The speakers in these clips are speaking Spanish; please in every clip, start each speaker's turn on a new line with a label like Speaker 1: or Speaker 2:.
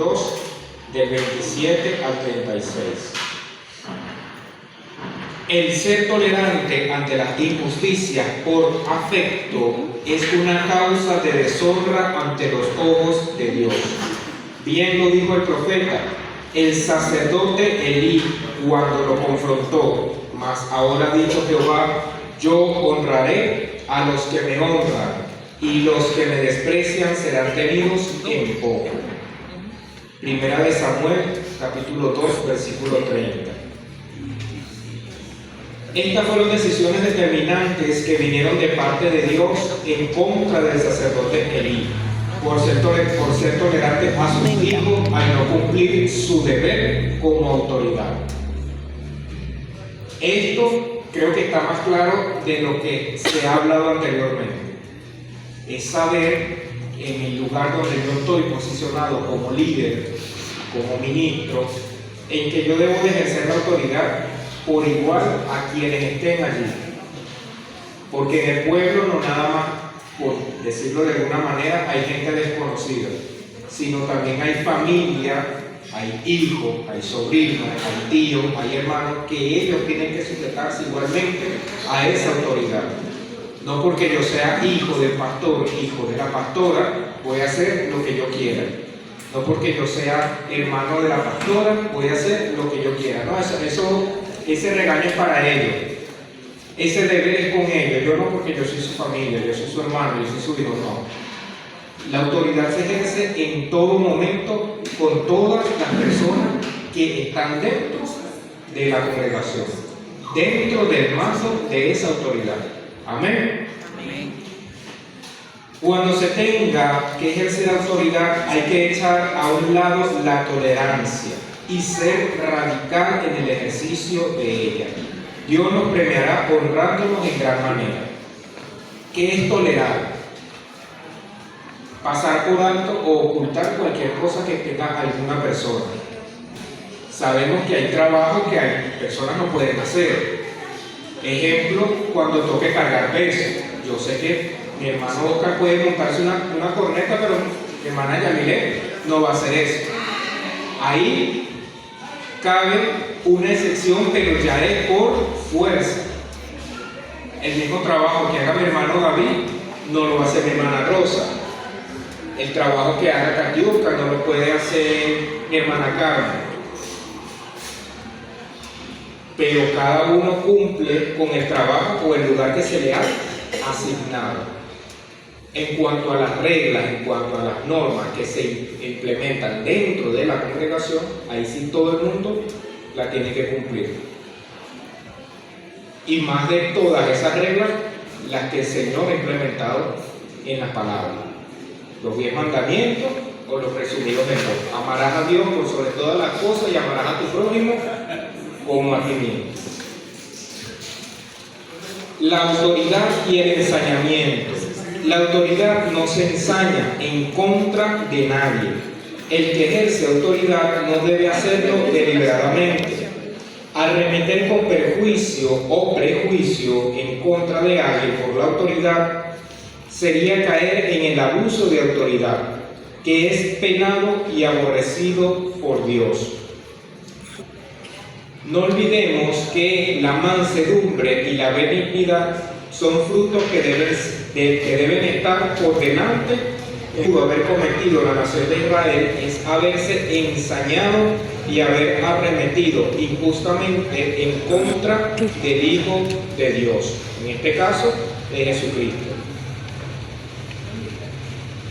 Speaker 1: 2, del 27 al 36. El ser tolerante ante las injusticias por afecto es una causa de deshonra ante los ojos de Dios. Bien lo dijo el profeta, el sacerdote Elí cuando lo confrontó, mas ahora ha dicho Jehová, yo honraré a los que me honran, y los que me desprecian serán tenidos en poco. Primera de Samuel, capítulo 2, versículo 30. Estas fueron decisiones determinantes que vinieron de parte de Dios en contra del sacerdote Elí, por ser tolerante a sus hijos al no cumplir su deber como autoridad. Esto creo que está más claro de lo que se ha hablado anteriormente. Es saber en el lugar donde yo estoy posicionado como líder, como ministro, en que yo debo de ejercer la autoridad por igual a quienes estén allí. Porque en el pueblo no nada más, por decirlo de alguna manera, hay gente desconocida, sino también hay familia, hay hijos, hay sobrinos, hay tíos, hay hermanos, que ellos tienen que sujetarse igualmente a esa autoridad. No porque yo sea hijo del pastor, hijo de la pastora, voy a hacer lo que yo quiera. No porque yo sea hermano de la pastora, voy a hacer lo que yo quiera. No, ese regaño es para ellos. Ese deber es con ellos. Yo no porque yo soy su familia, yo soy su hermano, yo soy su hijo, no. La autoridad se ejerce en todo momento con todas las personas que están dentro de la congregación, dentro del mazo de esa autoridad. Amén.
Speaker 2: Amén.
Speaker 1: Cuando se tenga que ejercer autoridad, hay que echar a un lado la tolerancia y ser radical en el ejercicio de ella. Dios nos premiará honrándonos en gran manera. ¿Qué es tolerar? Pasar por alto o ocultar cualquier cosa que tenga alguna persona. Sabemos que hay trabajos que hay personas no pueden hacer. Ejemplo, cuando toque cargar peso. Yo sé que mi hermano Oscar puede montarse una corneta, pero mi hermana Yamile no va a hacer eso. Ahí cabe una excepción, pero ya es por fuerza. El mismo trabajo que haga mi hermano David no lo va a hacer mi hermana Rosa. El trabajo que haga Catiusca no lo puede hacer mi hermana Carmen. Pero cada uno cumple con el trabajo o el lugar que se le ha asignado. En cuanto a las reglas, en cuanto a las normas que se implementan dentro de la congregación, ahí sí todo el mundo la tiene que cumplir. Y más de todas esas reglas, las que el Señor ha implementado en las palabras. Los 10 mandamientos o los resumidos en dos. Amarás a Dios por sobre todas las cosas y amarás a tu prójimo como a ti mismo. La autoridad y el ensañamiento. La autoridad no se ensaña en contra de nadie. El que ejerce autoridad no debe hacerlo deliberadamente. Arremeter con perjuicio o prejuicio en contra de alguien por la autoridad sería caer en el abuso de autoridad, que es penado y aborrecido por Dios. No olvidemos que la mansedumbre y la benignidad son frutos que deben estar por delante. Pudo haber cometido la nación de Israel es haberse ensañado y haber arremetido injustamente en contra del Hijo de Dios, en este caso de Jesucristo.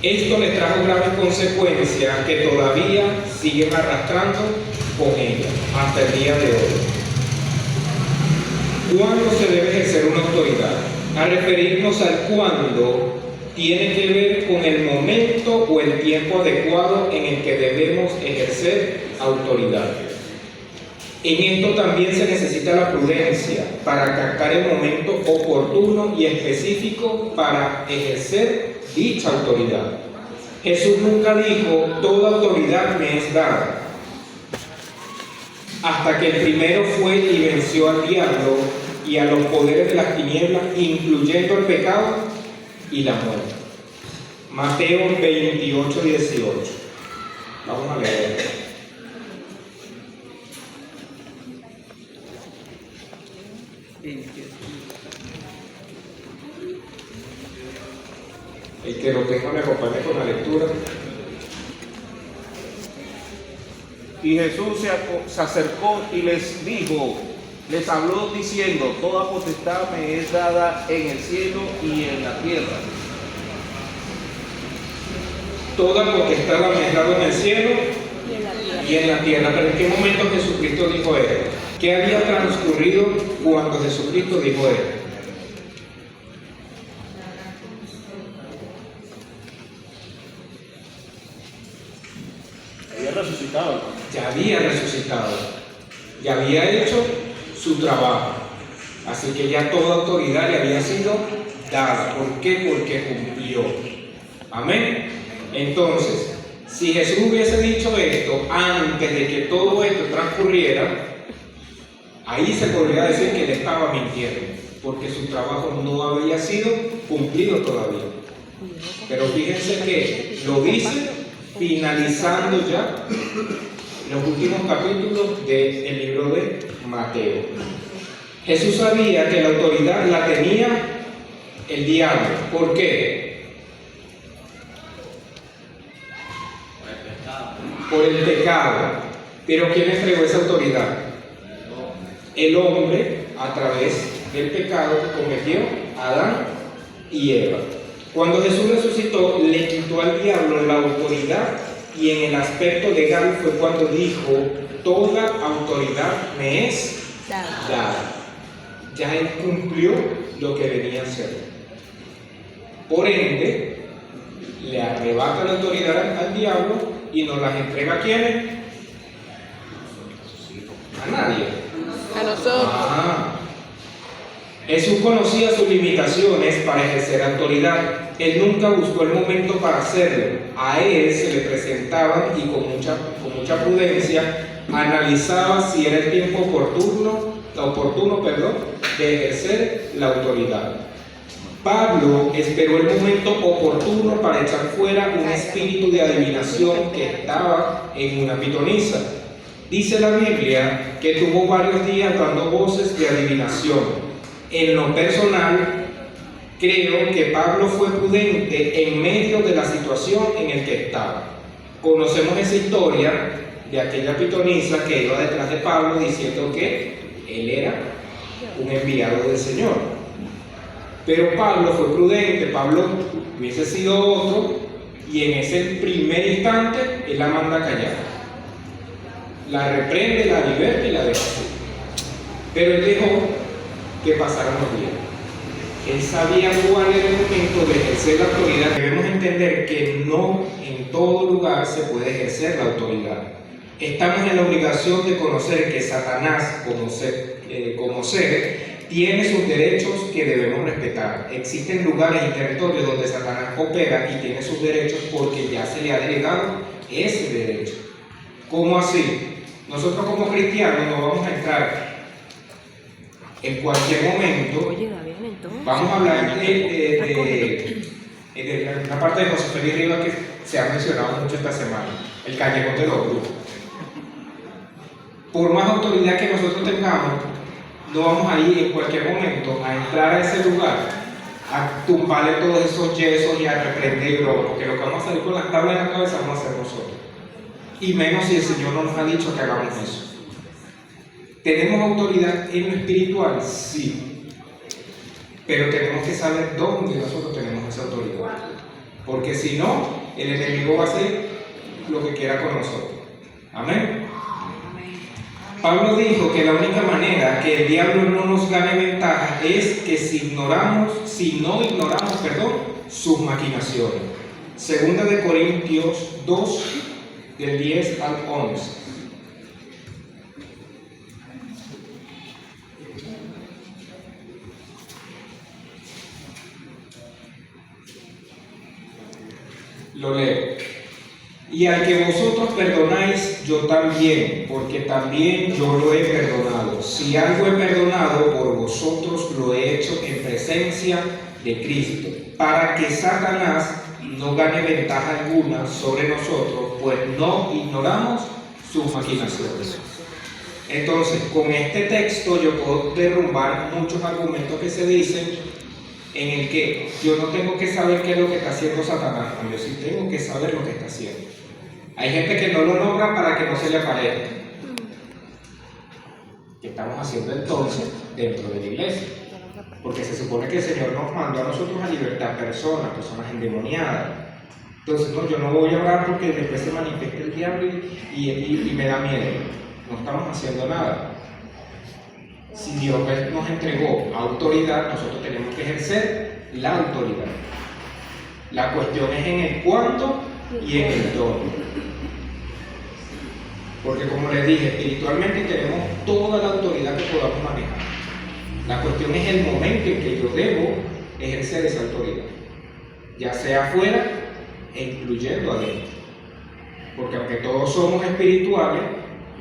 Speaker 1: Esto les trajo graves consecuencias que todavía siguen arrastrando con ella hasta el día de hoy. ¿Cuándo se debe ejercer una autoridad? A referirnos al cuándo tiene que ver con el momento o el tiempo adecuado en el que debemos ejercer autoridad. En esto también se necesita la prudencia para captar el momento oportuno y específico para ejercer dicha autoridad. Jesús nunca dijo, toda autoridad me es dada, hasta que el primero fue y venció al diablo y a los poderes de las tinieblas, incluyendo el pecado y la muerte. Mateo 28:18. Vamos a leer. El que lo tenga me acompañe con la lectura.
Speaker 2: Y Jesús se acercó y les dijo, les habló diciendo, toda potestad me es dada en el cielo y en la tierra.
Speaker 1: Toda potestad me es dada en el cielo y en la tierra. Pero ¿en qué momento Jesucristo dijo esto? ¿Qué había transcurrido cuando Jesucristo dijo esto?
Speaker 2: Había resucitado.
Speaker 1: Ya había resucitado, ya había hecho su trabajo, así que ya toda autoridad le había sido dada. ¿Por qué? Porque cumplió. Amén. Entonces, si Jesús hubiese dicho esto antes de que todo esto transcurriera, ahí se podría decir que él estaba mintiendo, porque su trabajo no había sido cumplido todavía. Pero fíjense que lo dice finalizando ya los últimos capítulos del libro de Mateo. Jesús sabía que la autoridad la tenía el diablo. ¿Por qué? Por el pecado. Pero ¿quién entregó esa autoridad? El hombre, a través del pecado que cometió Adán y Eva. Cuando Jesús resucitó, le quitó al diablo la autoridad, y en el aspecto legal fue cuando dijo, toda autoridad me es dada. Ya él cumplió lo que venía a hacer. Por ende, le arrebata la autoridad al diablo y nos las entrega ¿a quiénes? A nadie.
Speaker 3: A nosotros.
Speaker 1: Jesús conocía sus limitaciones para ejercer autoridad. Él nunca buscó el momento para hacerlo. A él se le presentaban y con mucha prudencia analizaba si era el tiempo oportuno de ejercer la autoridad. Pablo esperó el momento oportuno para echar fuera un espíritu de adivinación que estaba en una pitonisa. Dice la Biblia que tuvo varios días dando voces de adivinación. En lo personal, creo que Pablo fue prudente en medio de la situación en la que estaba. Conocemos esa historia de aquella pitonisa que iba detrás de Pablo diciendo que él era un enviado del Señor. Pero Pablo fue prudente, Pablo hubiese sido otro, y en ese primer instante él la manda a callar. La reprende, la liberta y la deja así. Pero él dejó que pasaran los días. Él sabía cuál era el momento de ejercer la autoridad. Debemos entender que no en todo lugar se puede ejercer la autoridad. Estamos en la obligación de conocer que Satanás, como ser, tiene sus derechos que debemos respetar. Existen lugares y territorios donde Satanás opera y tiene sus derechos porque ya se le ha delegado ese derecho. ¿Cómo así? Nosotros como cristianos no vamos a entrar en cualquier momento. Vamos a hablar de una parte de José Félix Rivas que se ha mencionado mucho esta semana, el callejón de los brujos. Por más autoridad que nosotros tengamos, no vamos a ir en cualquier momento a entrar a ese lugar, a tumbarle todos esos yesos y a reprender y broma, porque lo que vamos a salir con las tablas en la cabeza vamos a hacer nosotros. Y menos si el Señor no nos ha dicho que hagamos eso. ¿Tenemos autoridad en lo espiritual? Sí. Pero tenemos que saber dónde nosotros tenemos esa autoridad. Porque si no, el enemigo va a hacer lo que quiera con nosotros. Amén. Pablo dijo que la única manera que el diablo no nos gane ventaja es que si no ignoramos, sus maquinaciones. Segunda de Corintios 2, del 10 al 11. Lo leo. Y al que vosotros perdonáis, yo también, porque también yo lo he perdonado. Si algo he perdonado, por vosotros lo he hecho en presencia de Cristo, para que Satanás no gane ventaja alguna sobre nosotros, pues no ignoramos sus maquinaciones. Entonces, con este texto yo puedo derrumbar muchos argumentos que se dicen en el que yo no tengo que saber qué es lo que está haciendo Satanás, no, yo sí tengo que saber lo que está haciendo. Hay gente que no lo logra para que no se le aparezca. ¿Qué estamos haciendo entonces dentro de la iglesia? Porque se supone que el Señor nos mandó a nosotros a libertar personas endemoniadas. Entonces, no, yo no voy a orar porque después se manifieste el diablo y me da miedo. No estamos haciendo nada. Si Dios nos entregó autoridad, nosotros tenemos que ejercer la autoridad. La cuestión es en el cuándo y en el dónde. Porque como les dije, espiritualmente tenemos toda la autoridad que podamos manejar. La cuestión es el momento en que yo debo ejercer esa autoridad, ya sea afuera e incluyendo adentro. Porque aunque todos somos espirituales,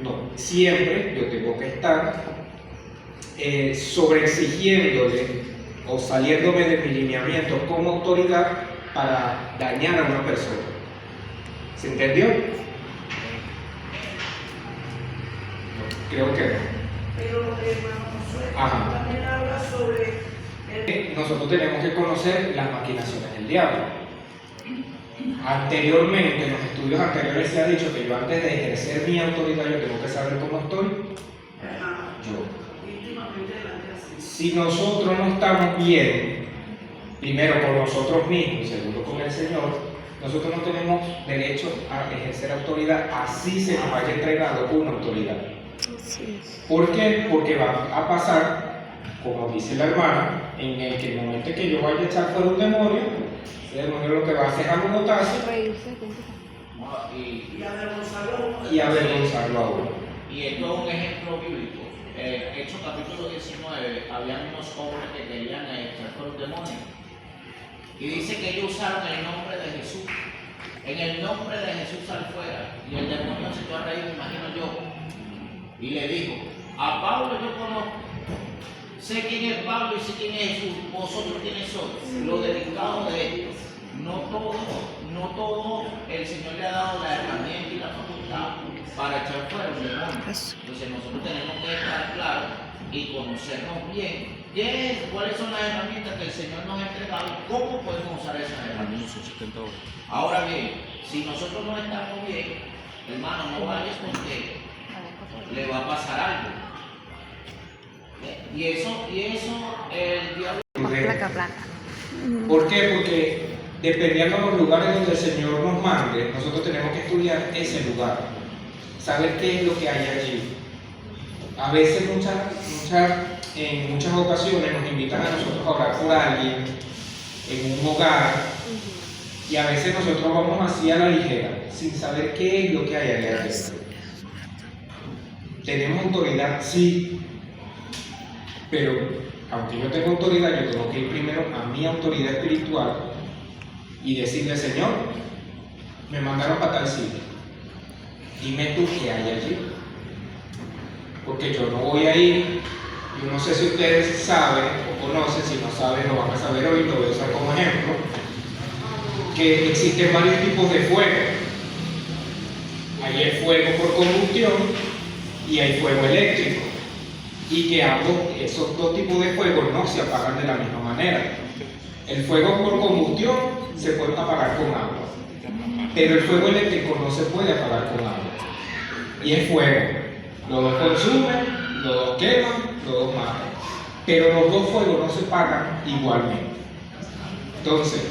Speaker 1: no siempre yo tengo que estar sobreexigiéndole o saliéndome de mi lineamiento como autoridad para dañar a una persona. ¿Se entendió? Creo que no.
Speaker 3: Pero hermano Josué,
Speaker 1: Ajá.
Speaker 3: también habla sobre
Speaker 1: Nosotros tenemos que conocer las maquinaciones del diablo. Anteriormente, en los estudios anteriores se ha dicho que yo antes de ejercer mi autoridad yo tengo que saber cómo estoy yo.
Speaker 3: íntimamente delante de Dios.
Speaker 1: Si nosotros no estamos bien, primero con nosotros mismos, segundo con el Señor, nosotros no tenemos derecho a ejercer autoridad así se nos haya entregado una autoridad. ¿Por qué? Porque va a pasar, como dice la hermana, en el que el momento que yo vaya a echar fuera un demonio, ese demonio lo que va a hacer es amonotarse
Speaker 3: Y avergonzarlo.
Speaker 1: y avergonzarlo a uno.
Speaker 4: Y esto es un ejemplo bíblico. Hechos capítulo 19, habían unos hombres que querían echar fuera un demonio. Y dice que ellos usaron el nombre de Jesús. En el nombre de Jesús sal fuera. Y el demonio se echó a reír, me imagino yo. Y le dijo, a Pablo yo conozco. Sé quién es Pablo y sé quién es Jesús. Vosotros quiénes sois. Los dedicados de ellos. No todo el Señor le ha dado la herramienta y la facultad para echar fuera un demonio. Entonces nosotros tenemos que estar claros y conocernos bien cuáles son las herramientas que el Señor nos ha entregado y cómo podemos usar esas herramientas. Ahora bien, si nosotros no estamos bien, hermano, no vayas porque le va a pasar algo. Y eso el diablo.
Speaker 5: Placa.
Speaker 1: ¿Por qué? Porque dependiendo de los lugares donde el Señor nos mande, nosotros tenemos que estudiar ese lugar, saber qué es lo que hay allí. A veces, en muchas ocasiones nos invitan a nosotros a orar por alguien en un hogar y a veces nosotros vamos así a la ligera, sin saber qué es lo que hay allá adentro. ¿Tenemos autoridad? Sí, pero aunque yo tenga autoridad, yo tengo que ir primero a mi autoridad espiritual y decirle, Señor, me mandaron para tal sitio, dime tú qué hay allí, porque yo no voy a ir. Yo no sé si ustedes saben o conocen, si no saben lo van a saber hoy, lo voy a usar como ejemplo, que existen varios tipos de fuego. Hay el fuego por combustión y hay fuego eléctrico, y que esos dos tipos de fuego no se apagan de la misma manera. El fuego por combustión se puede apagar con agua, pero el fuego eléctrico no se puede apagar con agua, y es fuego. Los dos consumen, los dos queman, los dos matan, pero los dos fuegos no se apagan igualmente. Entonces,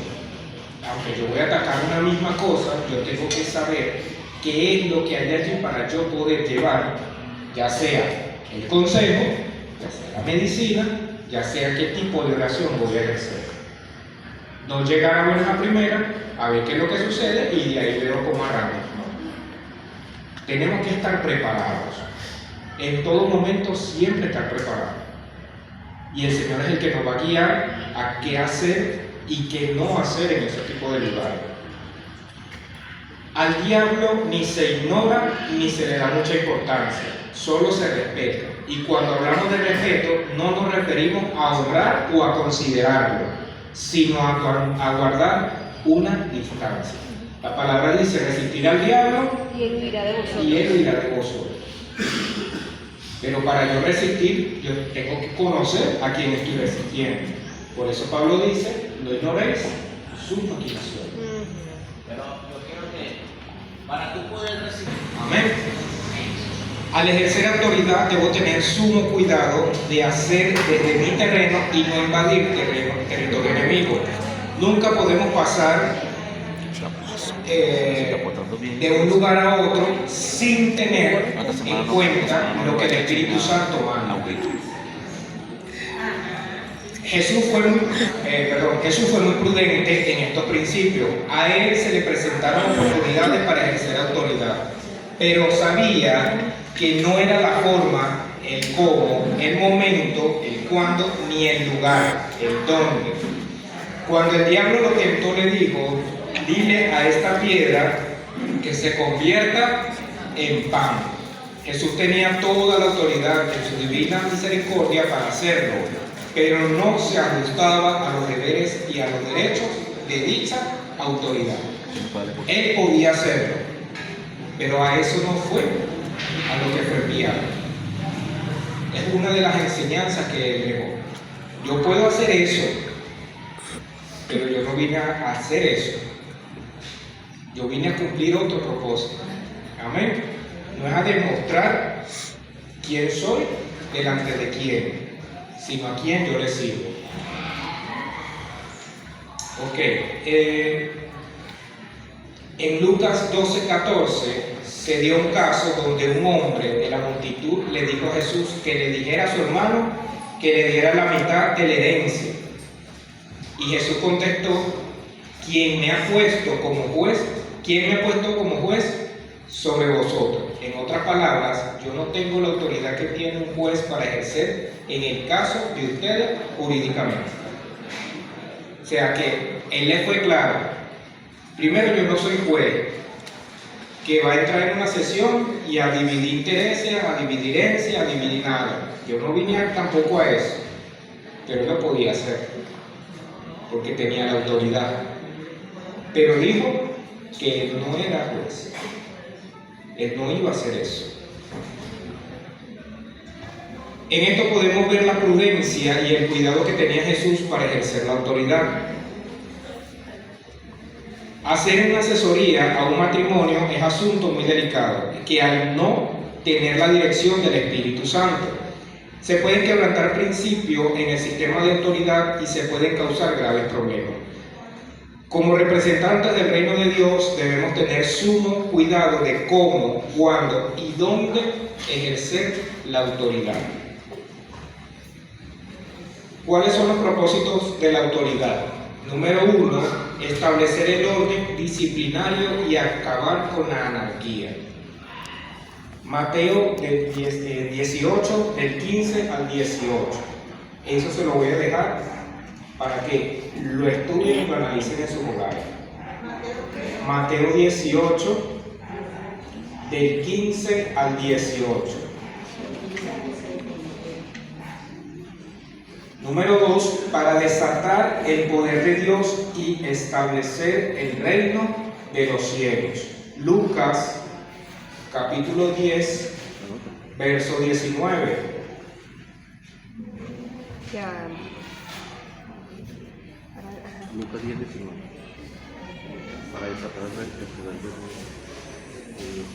Speaker 1: aunque yo voy a atacar una misma cosa, yo tengo que saber qué es lo que hay allí para yo poder llevar, ya sea el consejo, ya sea la medicina, ya sea qué tipo de oración voy a ejercer. No llegar a buena primera, a ver qué es lo que sucede y de ahí veo cómo arranco. No. Tenemos que estar preparados. En todo momento siempre estar preparados. Y el Señor es el que nos va a guiar a qué hacer y qué no hacer en ese tipo de lugares. Al diablo ni se ignora ni se le da mucha importancia, solo se respeta. Y cuando hablamos de respeto, no nos referimos a honrar o a considerarlo, sino a guardar una distancia. La palabra dice resistir al diablo
Speaker 5: Y él huirá de vosotros.
Speaker 1: y él huirá de vosotros. Pero para yo resistir, yo tengo que conocer a quién estoy resistiendo. Por eso Pablo dice, no ignoréis sus maquinaciones.
Speaker 4: Pero yo quiero que, para tú poder resistir,
Speaker 1: Amén. Al ejercer autoridad debo tener sumo cuidado de hacer desde mi terreno y no invadir territorio enemigo. Nunca podemos pasar de un lugar a otro sin tener en cuenta lo que el Espíritu Santo manda. Jesús fue muy prudente en estos principios. A él se le presentaron oportunidades para ejercer autoridad, pero sabía que no era la forma, el cómo, el momento, el cuándo, ni el lugar, el dónde. Cuando el diablo lo tentó, le dijo: dile a esta piedra que se convierta en pan. Jesús tenía toda la autoridad en su divina misericordia para hacerlo, pero no se ajustaba a los deberes y a los derechos de dicha autoridad. Él podía hacerlo, pero a eso no fue a lo que fue enviado. Es una de las enseñanzas que él dejó. Yo puedo hacer eso, pero yo no vine a hacer eso. Yo vine a cumplir otro propósito. Amén. No es a demostrar quién soy delante de quién, sino a quién yo le sirvo. Ok. En Lucas 12:14 se dio un caso donde un hombre de la multitud le dijo a Jesús que le dijera a su hermano que le diera la mitad de la herencia. Y Jesús contestó: ¿Quién me ha puesto como juez? ¿Quién me ha puesto como juez sobre vosotros? En otras palabras, yo no tengo la autoridad que tiene un juez para ejercer en el caso de ustedes jurídicamente. O sea que él le fue claro. Primero, yo no soy juez que va a entrar en una sesión y a dividir intereses, a dividir herencias, a dividir nada. Yo no vine tampoco a eso, pero él lo podía hacer porque tenía la autoridad. Pero dijo que él no era juez. Él no iba a hacer eso. En esto podemos ver la prudencia y el cuidado que tenía Jesús para ejercer la autoridad. Hacer una asesoría a un matrimonio es asunto muy delicado, que al no tener la dirección del Espíritu Santo, se pueden quebrantar principios en el sistema de autoridad y se pueden causar graves problemas. Como representantes del reino de Dios debemos tener sumo cuidado de cómo, cuándo y dónde ejercer la autoridad. ¿Cuáles son los propósitos de la autoridad? Número 1, establecer el orden disciplinario y acabar con la anarquía. Mateo 18, del 15 al 18. Eso se lo voy a dejar para que lo estudien y lo analicen en sus hogares. Mateo 18, del 15 al 18. Número 2, para desatar el poder de Dios y establecer el reino de los cielos. Lucas, capítulo 10, verso 19.
Speaker 2: Lucas 10:19. Para desatar el poder de Dios.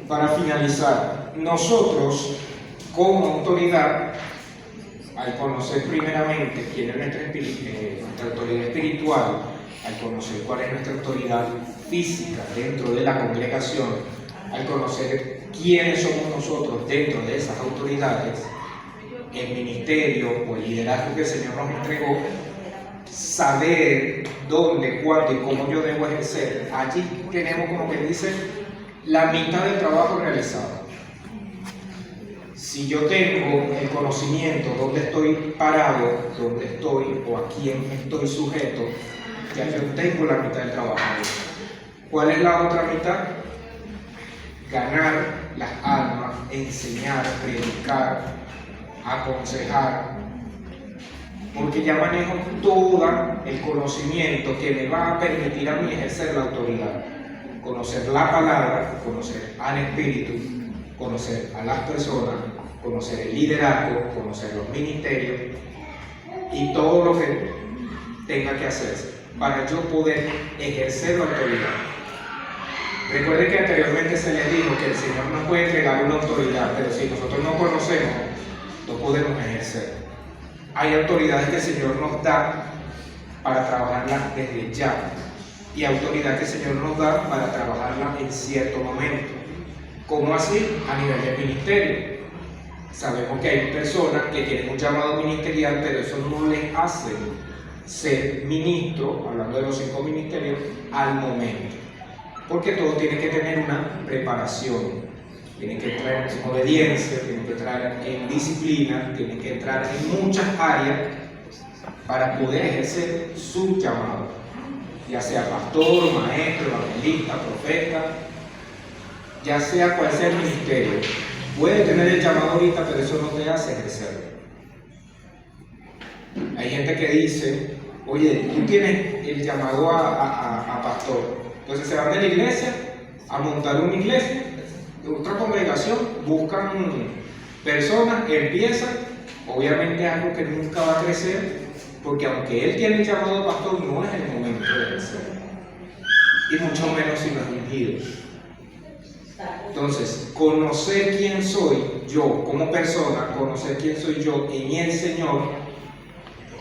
Speaker 1: Para finalizar, nosotros como autoridad, al conocer primeramente quién es nuestra autoridad espiritual, al conocer cuál es nuestra autoridad física dentro de la congregación, al conocer quiénes somos nosotros dentro de esas autoridades, el ministerio o el liderazgo que el Señor nos entregó, saber dónde, cuándo y cómo yo debo ejercer, allí tenemos, como que dice, la mitad del trabajo realizado. Si yo tengo el conocimiento dónde estoy parado, dónde estoy o a quién estoy sujeto, ya yo tengo la mitad del trabajo. ¿Cuál es la otra mitad? Ganar las almas, enseñar, predicar, aconsejar, porque ya manejo todo el conocimiento que me va a permitir a mí ejercer la autoridad. Conocer la palabra, conocer al Espíritu, conocer a las personas, conocer el liderazgo, conocer los ministerios y todo lo que tenga que hacerse para yo poder ejercer la autoridad. Recuerden que anteriormente se les dijo que el Señor nos puede entregar una autoridad, pero si nosotros no conocemos, no podemos ejercer. Hay autoridades que el Señor nos da para trabajarlas desde ya y autoridad que el Señor nos da para trabajarla en cierto momento. ¿Cómo así? A nivel del ministerio. Sabemos que hay personas que tienen un llamado ministerial, pero eso no les hace ser ministro, hablando de los 5 ministerios, al momento. Porque todo tiene que tener una preparación. Tienen que entrar en obediencia, tienen que entrar en disciplina, tienen que entrar en muchas áreas para poder ejercer su llamado, ya sea pastor, maestro, evangelista, profeta, ya sea cual sea el ministerio. Puede tener el llamado ahorita, pero eso no te hace ejercerlo. Hay gente que dice, oye, tú tienes el llamado a pastor, entonces se van de la iglesia a montar una iglesia, otra congregación, buscan personas, empiezan, obviamente es algo que nunca va a crecer, porque aunque él tiene el llamado de pastor, no es el momento de ejercer, y mucho menos si no es ungido. Entonces, conocer quién soy yo como persona, conocer quién soy yo en el Señor,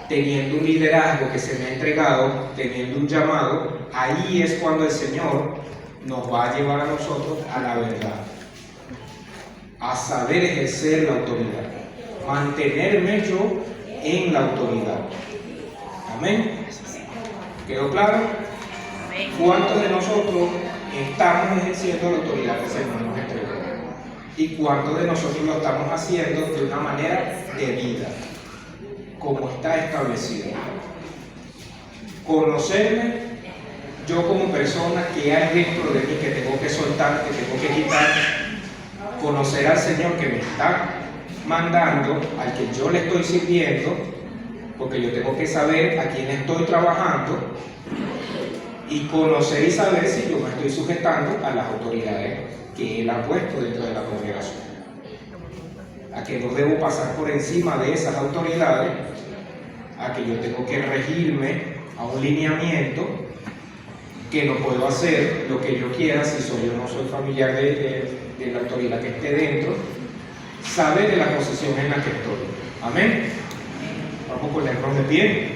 Speaker 1: teniendo un liderazgo que se me ha entregado, teniendo un llamado, ahí es cuando el Señor nos va a llevar a nosotros a la verdad, a saber ejercer la autoridad, mantenerme yo en la autoridad. Amén. ¿Quedó claro? ¿Cuántos de nosotros estamos ejerciendo la autoridad que el Señor nos entregó? ¿Y cuántos de nosotros lo estamos haciendo de una manera debida, como está establecido? Conocerme yo como persona, que hay dentro de mí que tengo que soltar, que tengo que quitar. Conocer al Señor que me está mandando, al que yo le estoy sirviendo, porque yo tengo que saber a quién estoy trabajando, y conocer y saber si yo me estoy sujetando a las autoridades que Él ha puesto dentro de la congregación. A que no debo pasar por encima de esas autoridades, a que yo tengo que regirme a un lineamiento, que no puedo hacer lo que yo quiera si yo no soy familiar de la autoridad que esté dentro. Saber de la posición en la que estoy. Amén. Vamos a ponernos de pie.